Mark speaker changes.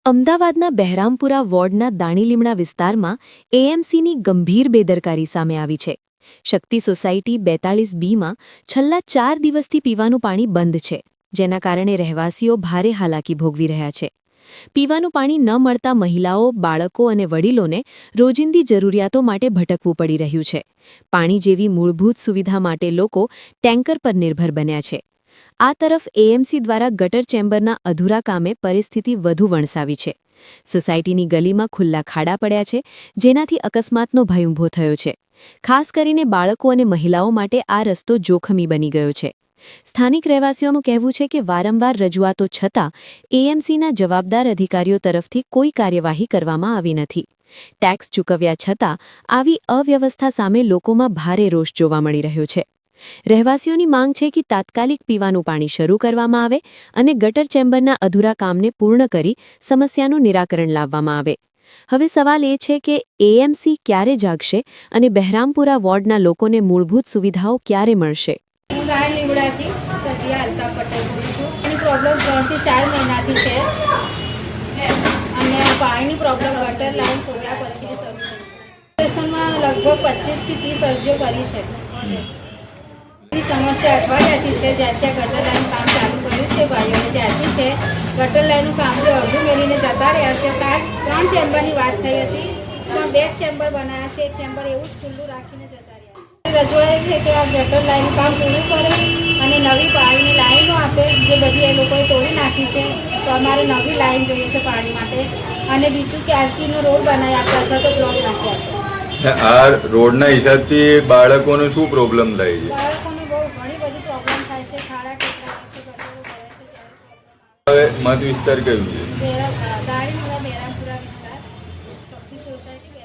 Speaker 1: અમદાવાદના બહેરામપુરા વોર્ડના દાણીલીમડા વિસ્તારમાં એએમસીની ગંભીર બેદરકારી સામે આવી છે. શક્તિ સોસાયટી 42બીમાં છેલ્લા 4 દિવસથી પીવાનું પાણી બંધ છે, જેના કારણે રહેવાસીઓ ભારે હાલાકી ભોગવી રહ્યા છે. પીવાનું પાણી ન મળતા મહિલાઓ, બાળકો અને વડીલોને રોજિંદી જરૂરિયાતો માટે ભટકવું પડી રહ્યું છે. પાણી જેવી મૂળભૂત સુવિધા માટે લોકો ટેન્કર પર નિર્ભર બન્યા છે. આ તરફ એએમસી દ્વારા ગટર ચેમ્બરના અધૂરા કામે પરિસ્થિતિ વધુ વણસાવી છે. સોસાયટીની ગલીમાં ખુલ્લા ખાડા પડ્યા છે, જેનાથી અકસ્માતનો ભય ઊભો થયો છે. ખાસ કરીને બાળકો અને મહિલાઓ માટે આ રસ્તો જોખમી બની ગયો છે. સ્થાનિક રહેવાસીઓનું કહેવું છે કે વારંવાર રજૂઆતો છતાં એએમસીના જવાબદાર અધિકારીઓ તરફથી કોઈ કાર્યવાહી કરવામાં આવી નથી. ટેક્સ ચૂકવ્યા છતાં આવી અવ્યવસ્થા સામે લોકોમાં ભારે રોષ જોવા મળી રહ્યો છે. રહેવાસીઓની માંગ છે કે તાત્કાલિક પીવાનું પાણી શરૂ કરવામાં આવે અને ગટર ચેમ્બરના અધૂરા કામને પૂર્ણ કરી સમસ્યાનું નિરાકરણ લાવવામાં આવે. હવે સવાલ એ છે કે એએમસી ક્યારે જાગશે અને બહેરામપુરા વોર્ડના લોકોને મૂળભૂત સુવિધાઓ ક્યારે મળશે?
Speaker 2: હું દાણીલીમડાથી સદિયા અલ્કા પટેલ બોલું છું. એની પ્રોબ્લેમ 3 થી 4 મહિનાથી છે અને પાણીની પ્રોબ્લેમ ગટર લાઈન ખોદ્યા પછી શરૂ થઈ. સ્ટેશનમાં લગભગ 25 થી 30 અરજીઓ કરી છે. સમસ્યા અઠવાડિયાથી છે. જ્યાંથી ગટર લાઈન કામ ચાલુ કર્યું છે ભાઈઓને ત્યાંથી છે. ગટર લાઈનનું કામ જે અડધું મેળીને જતા રહ્યા છે. 3 ચેમ્બરની વાત થઈ હતી, પણ 2 ચેમ્બર બનાવ્યા છે. 1 ચેમ્બર એવું જ ખુલ્લું રાખીને જતા રહ્યા. રજૂઆત છે કે આ ગટર લાઈનનું કામ પૂરું કરે અને નવી પાણીની લાઈનો આપે, જે બધી એ લોકોએ તોડી નાખી છે. તો અમારે નવી લાઈન જોઈએ છે પાણી માટે. અને બીજું કે આરસીનો રોડ બનાવી આપે અથવા તો બ્લોક નાખી આપે.
Speaker 3: આ રોડના હિસાબથી બાળકોને શું પ્રોબ્લેમ થાય છે?
Speaker 2: બાળકોને બહુ ઘણી બધી પ્રોબ્લેમ થાય છે. ખાડા ટેકરા છે, ગટરો ભરે છે, ત્યારે
Speaker 3: હવે મત વિસ્તાર કયું છે?
Speaker 2: દાણીલીમડા બહેરામપુરા વિસ્તાર, શક્તિ સોસાયટી.